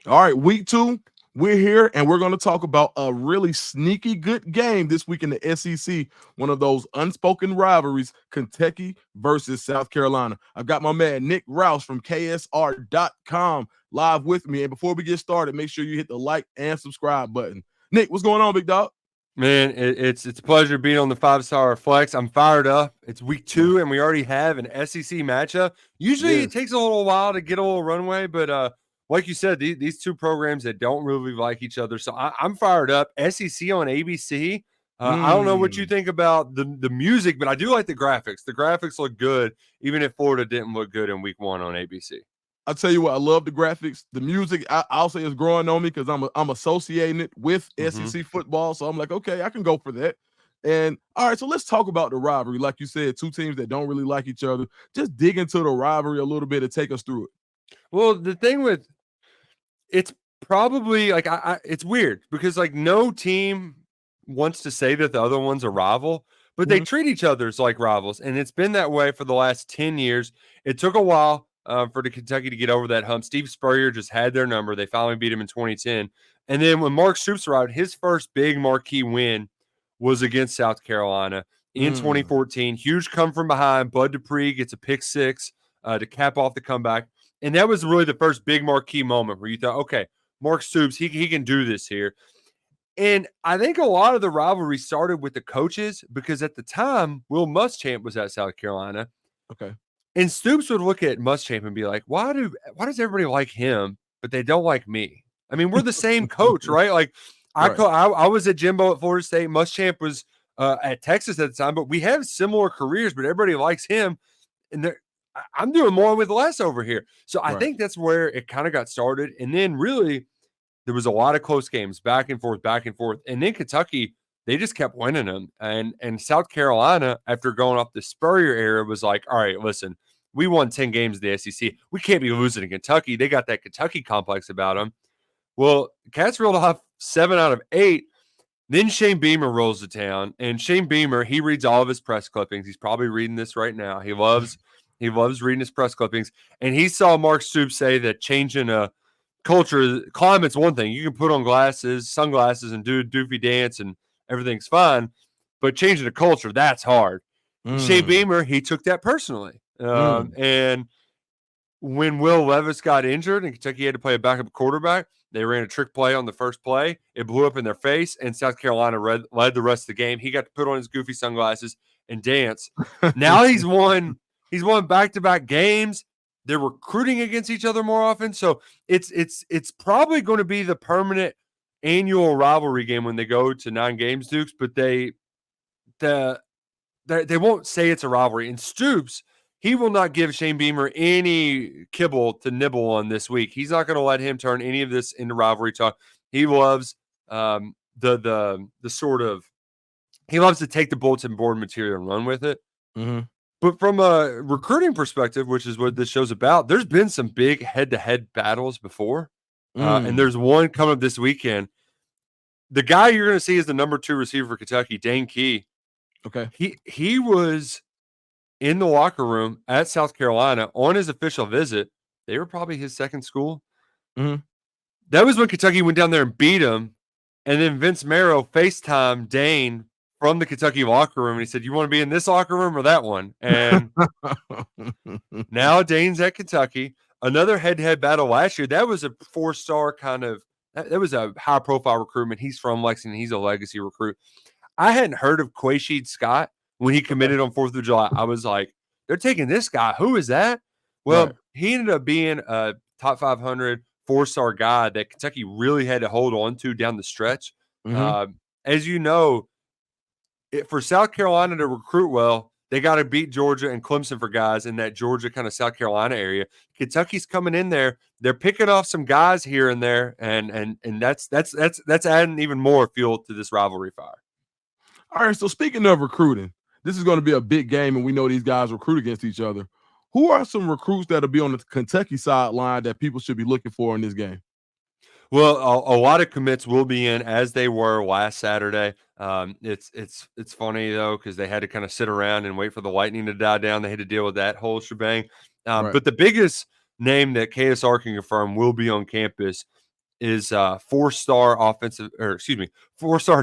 All right, week 2, we're here and we're going to talk about a really sneaky good game this week in the SEC. One of those unspoken rivalries, Kentucky versus South Carolina. I've got my man Nick Roush from KSR.com live with me. And before we get started, make sure you hit the like and subscribe button. Nick, what's going on, big dog? Man, it's a pleasure being on the 5 Star Flex. I'm fired up. It's week Yeah. 2, and we already have an SEC matchup. Usually, it Yes. takes a little while to get a little runway, but like you said, these two programs that don't really like each other. So I'm fired up. SEC on ABC. I don't know what you Mm. think about the music, but I do like the graphics. The graphics look good, even if Florida didn't look good in week 1 on ABC. I'll tell you what, I love the graphics. The music, I'll say, is growing on me because I'm associating it with Mm-hmm. SEC football. So I'm like, okay, I can go for that. And all right, so let's talk about the rivalry. Like you said, two teams that don't really like each other. Just dig into the rivalry a little bit and take us through it. Well, the thing with it's probably like it's weird because like no team wants to say that the other one's a rival, but they Mhm. treat each other as like rivals, and it's been that way for the last 10 years. It took a while for the Kentucky to get over that hump. Steve Spurrier just had their number. They finally beat him in 2010, and then when Mark Stoops arrived, his first big marquee win was against South Carolina in Mm. 2014. Huge come from behind. Bud Dupree gets a pick six to cap off the comeback. And that was really the first big marquee moment where you thought, okay, Mark Stoops, he can do this here. And I think a lot of the rivalry started with the coaches because at the time, Will Muschamp was at South Carolina. Okay. And Stoops would look at Muschamp and be like, why does everybody like him, but they don't like me? I mean, we're the same coach, right? Like Right. I was at Jimbo at Florida State. Muschamp was at Texas at the time, but we have similar careers, but everybody likes him. And I'm doing more with less over here. So I Right. think that's where it kind of got started. And then really there was a lot of close games, back and forth, back and forth. And then Kentucky, they just kept winning them. And South Carolina, after going off the Spurrier era, was like, all right, listen, we won 10 games in the SEC. We can't be losing to Kentucky. They got that Kentucky complex about them. Well, Cats reeled off 7 out of 8. Then Shane Beamer rolls to town, and Shane Beamer, he reads all of his press clippings. He's probably reading this right now. He loves reading his press clippings, and he saw Mark Stoops say that changing a culture, climate's one thing. You can put on glasses, sunglasses, and do a doofy dance, and everything's fine. But changing a culture, that's hard. And Shane Mm. Beamer, he took that personally, Mm. and when Will Levis got injured and Kentucky had to play a backup quarterback, they ran a trick play on the first play. It blew up in their face, and South Carolina led the rest of the game. He got to put on his goofy sunglasses and dance. Now he's won. He's won back-to-back games. They're recruiting against each other more often, so it's probably going to be the permanent annual rivalry game when they go to 9 games, Dukes. But the they won't say it's a rivalry. And Stoops, he will not give Shane Beamer any kibble to nibble on this week. He's not going to let him turn any of this into rivalry talk. He loves the sort of he loves to take the bulletin board material and run with it. Mhm. But from a recruiting perspective, which is what this show's about, there's been some big head-to-head battles before, and Mm. there's one coming up this weekend. The guy you're going to see is the number 2 receiver for Kentucky, Dane Key. Okay. He was in the locker room at South Carolina on his official visit. They were probably his second school. Mhm. That was when Kentucky went down there and beat him. And then Vince Marrow FaceTimed Dane from the Kentucky locker room. And he said, "You want to be in this locker room or that one?" And now Dane's at Kentucky. Another head to head battle last year. That was a 4-star kind of, that was a high profile recruitment. He's from Lexington. He's a legacy recruit. I hadn't heard of Quaysheed Scott when he Okay. committed on 4th of July. I was like, they're taking this guy. Who is that? Right. Well, he ended up being a top 500 4-star guy that Kentucky really had to hold on to down the stretch. Mhm. Uh, as you know, for South Carolina to recruit well, they got to beat Georgia and Clemson for guys in that Georgia kind of South Carolina area. Kentucky's coming in there; they're picking off some guys here and there, and that's adding even more fuel to this rivalry fire. All right, so speaking of recruiting, this is going to be a big game, and we know these guys recruit against each other. Who are some recruits that'll be on the Kentucky sideline that people should be looking for in this game? Well, a lot of commits will be in as they were last Saturday. It's funny though because they had to kind of sit around and wait for the lightning to die down. They had to deal with that whole shebang. Right. But the biggest name that KSR can confirm will be on campus is four-star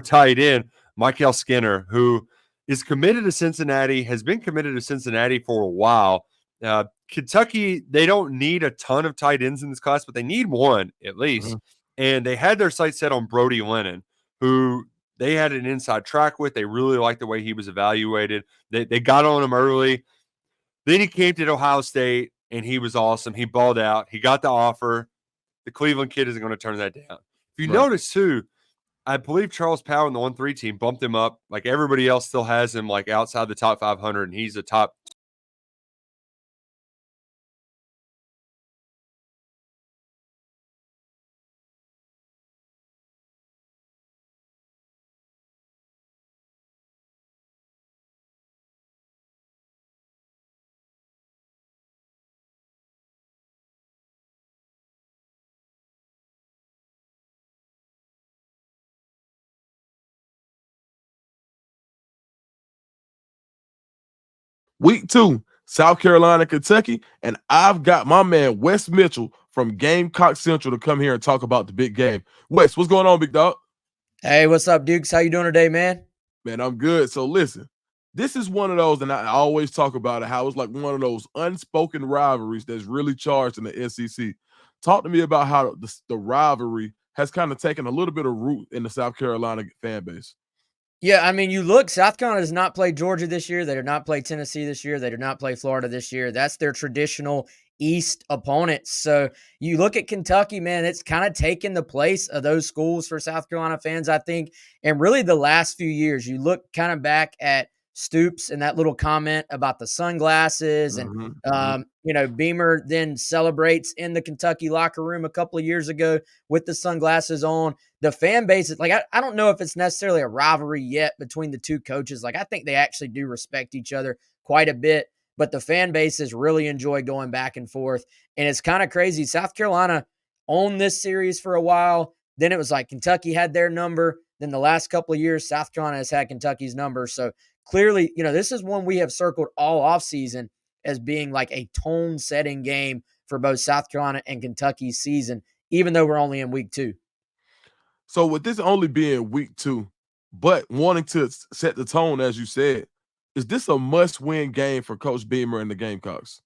tight end Michael Skinner, who is committed to Cincinnati, has been committed to Cincinnati for a while. Kentucky, they don't need a ton of tight ends in this class, but they need one at least. And they had their sights set on Brody Lennon, who they had an inside track with. They really liked the way he was evaluated. They got on him early. Then he came to Ohio State, and he was awesome. He balled out. He got the offer. The Cleveland kid isn't going to turn that down. If you notice, too, I believe Charles Powell in the 1-3 team bumped him up. Like everybody else still has him like outside the top 500, and he's a top. Week 2, South Carolina, Kentucky, and I've got my man Wes Mitchell from Gamecock Central to come here and talk about the big game. Wes, what's going on, big dog? Hey, what's up, Dukes? How you doing today, man? Man, I'm good. So listen, this is one of those, and I always talk about it, how it's like one of those unspoken rivalries that's really charged in the SEC. Talk to me about how the rivalry has kind of taken a little bit of root in the South Carolina fan base. Yeah, I mean, you look, South Carolina does not play Georgia this year. They did not play Tennessee this year. They did not play Florida this year. That's their traditional East opponents. So you look at Kentucky, man, it's kind of taken the place of those schools for South Carolina fans, I think. And really the last few years, you look kind of back at Stoops and that little comment about the sunglasses and, Beamer then celebrates in the Kentucky locker room a couple of years ago with the sunglasses on. The fan base is like, I don't know if it's necessarily a rivalry yet between the two coaches. Like, I think they actually do respect each other quite a bit, but the fan bases really enjoy going back and forth. And it's kind of crazy. South Carolina owned this series for a while. Then it was like Kentucky had their number. Then the last couple of years, South Carolina has had Kentucky's number. So clearly, this is one we have circled all offseason as being like a tone-setting game for both South Carolina and Kentucky's season, even though we're only in week 2. So with this only being week 2, but wanting to set the tone, as you said, is this a must-win game for Coach Beamer and the Gamecocks?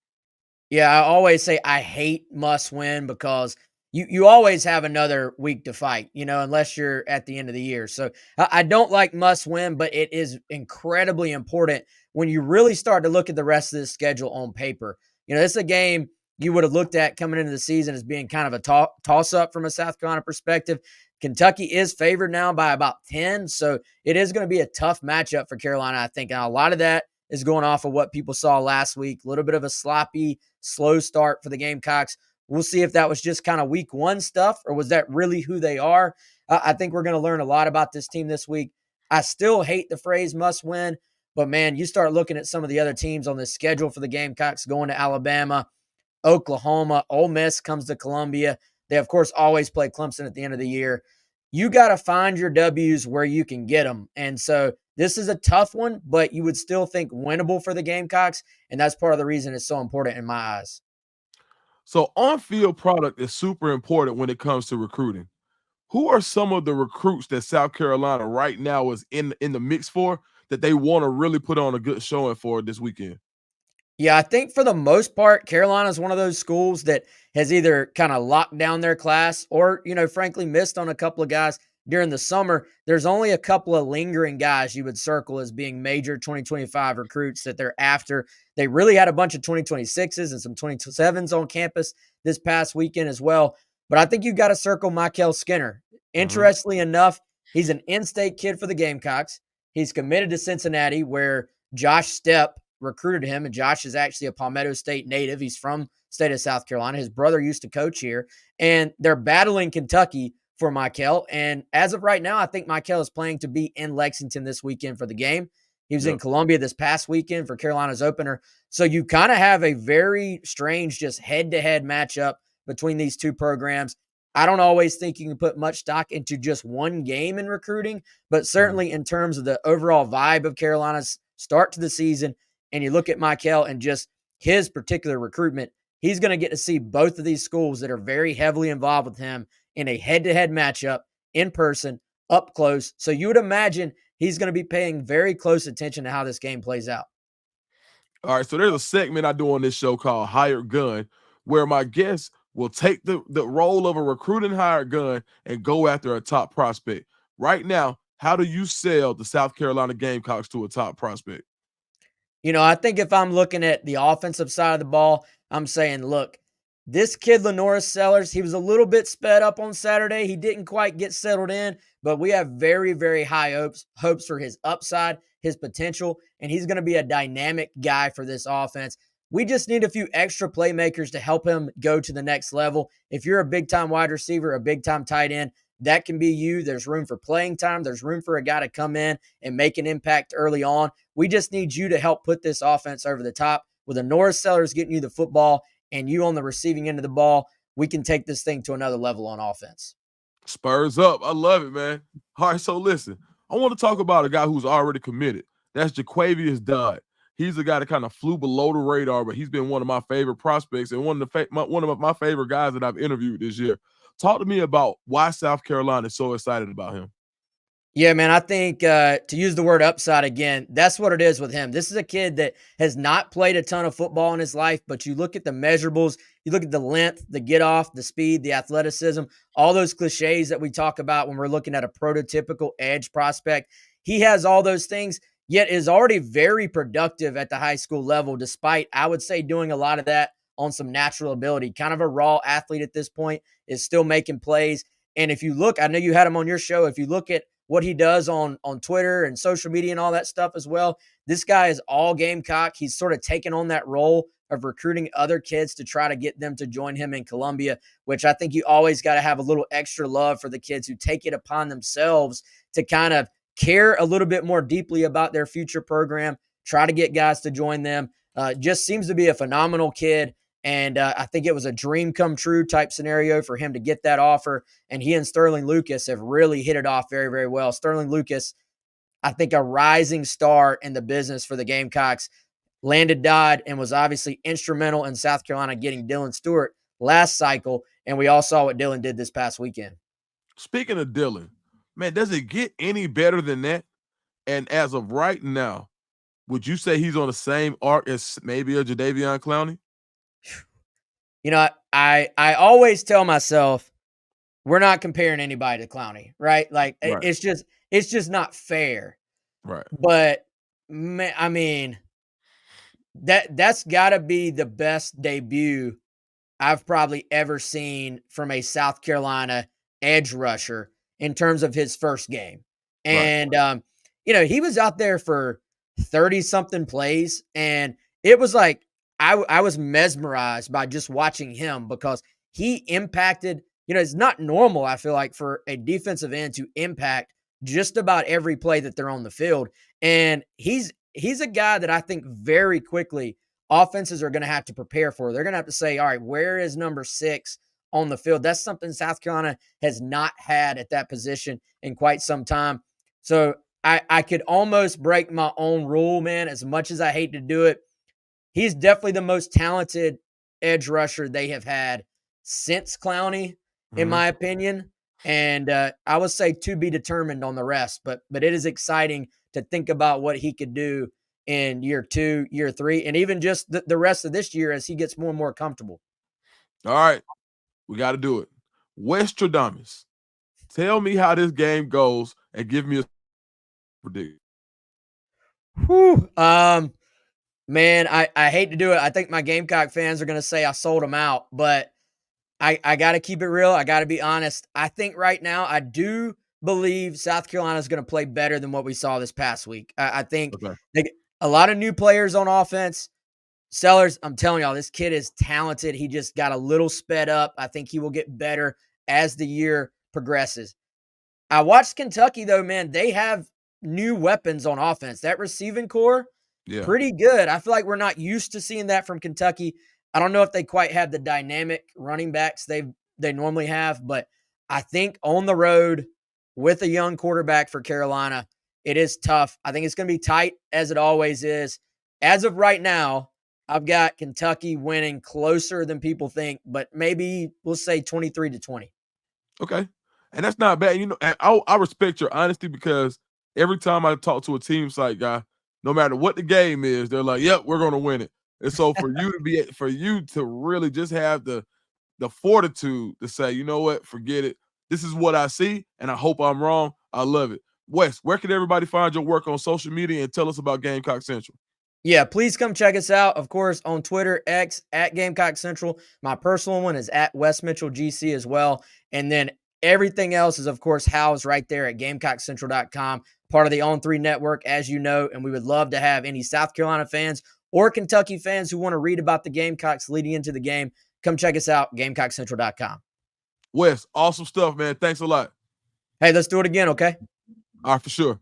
Yeah, I always say I hate must-win because you always have another week to fight, unless you're at the end of the year. So I don't like must-win, but it is incredibly important when you really start to look at the rest of the schedule on paper. This is a game you would have looked at coming into the season as being kind of a toss-up from a South Carolina perspective. Kentucky is favored now by about 10, so it is going to be a tough matchup for Carolina, I think. And a lot of that is going off of what people saw last week. A little bit of a sloppy, slow start for the Gamecocks. We'll see if that was just kind of week 1 stuff or was that really who they are. I think we're going to learn a lot about this team this week. I still hate the phrase must win, but man, you start looking at some of the other teams on the schedule for the Gamecocks going to Alabama, Oklahoma, Ole Miss comes to Columbia. They, of course, always play Clemson at the end of the year. You got to find your W's where you can get them. And so this is a tough one, but you would still think winnable for the Gamecocks, and that's part of the reason it's so important in my eyes. So on-field product is super important when it comes to recruiting. Who are some of the recruits that South Carolina right now is in the mix for that they want to really put on a good showing for this weekend? Yeah, I think for the most part, Carolina is one of those schools that has either kind of locked down their class or, frankly, missed on a couple of guys during the summer. There's only a couple of lingering guys you would circle as being major 2025 recruits that they're after. They really had a bunch of 2026s and some 27s on campus this past weekend as well. But I think you've got to circle Michael Skinner. Interestingly enough, he's an in-state kid for the Gamecocks. He's committed to Cincinnati, where Josh Stepp recruited him, and Josh is actually a Palmetto State native. He's from state of South Carolina. His brother used to coach here, and they're battling Kentucky for Michael. And as of right now, I think Michael is playing to be in Lexington this weekend for the game. He was in Columbia this past weekend for Carolina's opener. So you kind of have a very strange just head-to-head matchup between these two programs. I don't always think you can put much stock into just one game in recruiting, but certainly in terms of the overall vibe of Carolina's start to the season, and you look at Michael and just his particular recruitment, he's going to get to see both of these schools that are very heavily involved with him in a head-to-head matchup in person, up close. So you would imagine he's going to be paying very close attention to how this game plays out. All right, so there's a segment I do on this show called Hired Gun, where my guests will take the role of a recruiting hired gun and go after a top prospect. Right now, how do you sell the South Carolina Gamecocks to a top prospect? I think if I'm looking at the offensive side of the ball, I'm saying, look, this kid, Lenoris Sellers, he was a little bit sped up on Saturday. He didn't quite get settled in, but we have very, very high hopes for his upside, his potential, and he's going to be a dynamic guy for this offense. We just need a few extra playmakers to help him go to the next level. If you're a big-time wide receiver, a big-time tight end, that can be you. There's room for playing time. There's room for a guy to come in and make an impact early on. We just need you to help put this offense over the top. With a Norris Sellers getting you the football and you on the receiving end of the ball, we can take this thing to another level on offense. Spurs up. I love it, man. All right, so listen, I want to talk about a guy who's already committed. That's Jaquavius Dodd. He's a guy that kind of flew below the radar, but he's been one of my favorite prospects and one of my favorite guys that I've interviewed this year. Talk to me about why South Carolina is so excited about him. Yeah, man, I think to use the word upside again, that's what it is with him. This is a kid that has not played a ton of football in his life, but you look at the measurables, you look at the length, the get off, the speed, the athleticism, all those cliches that we talk about when we're looking at a prototypical edge prospect. He has all those things, yet is already very productive at the high school level, despite, I would say, doing a lot of that on some natural ability. Kind of a raw athlete at this point, is still making plays. And if you look, I know you had him on your show, if you look at what he does on Twitter and social media and all that stuff as well. This guy is all Gamecock. He's sort of taken on that role of recruiting other kids to try to get them to join him in Columbia, which I think you always got to have a little extra love for the kids who take it upon themselves to kind of care a little bit more deeply about their future program, try to get guys to join them. Just seems to be a phenomenal kid. And I think it was a dream come true type scenario for him to get that offer. And he and Sterling Lucas have really hit it off very, very well. Sterling Lucas, I think a rising star in the business for the Gamecocks, landed Dodd and was obviously instrumental in South Carolina getting Dylan Stewart last cycle. And we all saw what Dylan did this past weekend. Speaking of Dylan, man, does it get any better than that? And as of right now, would you say he's on the same arc as maybe a Jadeveon Clowney? I always tell myself we're not comparing anybody to Clowney, right? Like Right. it's just not fair. Right. But man, I mean, that's got to be the best debut I've probably ever seen from a South Carolina edge rusher in terms of his first game. And he was out there for 30 something plays, and it was like I was mesmerized by just watching him because he impacted, it's not normal, I feel like, for a defensive end to impact just about every play that they're on the field. And he's a guy that I think very quickly offenses are going to have to prepare for. They're going to have to say, all right, where is number 6 on the field? That's something South Carolina has not had at that position in quite some time. So I could almost break my own rule, man, as much as I hate to do it. He's definitely the most talented edge rusher they have had since Clowney, in my opinion. And I would say to be determined on the rest. But it is exciting to think about what he could do in year 2, year 3, and even just the rest of this year as he gets more and more comfortable. All right, we got to do it. Westradamus, tell me how this game goes and give me a prediction. Whew. Man, I hate to do it. I think my Gamecock fans are going to say I sold them out, but I got to keep it real. I got to be honest. I think right now I do believe South Carolina is going to play better than what we saw this past week. I think a lot of new players on offense. Sellers, I'm telling y'all, this kid is talented. He just got a little sped up. I think he will get better as the year progresses. I watched Kentucky, though, man. They have new weapons on offense. That receiving core, pretty good. I feel like we're not used to seeing that from Kentucky. I don't know if they quite have the dynamic running backs they normally have, but I think on the road with a young quarterback for Carolina, it is tough. I think it's going to be tight, as it always is. As of right now, I've got Kentucky winning closer than people think, but maybe we'll say 23-20. Okay. And that's not bad. And I respect your honesty because every time I talk to a team site guy, no matter what the game is, they're like, "Yep, we're going to win it." And so for you to really just have the fortitude to say, "You know what? Forget it. This is what I see, and I hope I'm wrong." I love it. Wes, where can everybody find your work on social media and tell us about Gamecock Central? Yeah, please come check us out. Of course, on Twitter, X at Gamecock Central. My personal one is at Wes Mitchell GC as well. And then everything else is, of course, housed right there at GamecockCentral.com, part of the On3 network, as you know. And we would love to have any South Carolina fans or Kentucky fans who want to read about the Gamecocks leading into the game. Come check us out, GamecockCentral.com. Wes, awesome stuff, man. Thanks a lot. Hey, let's do it again, okay? All right, for sure.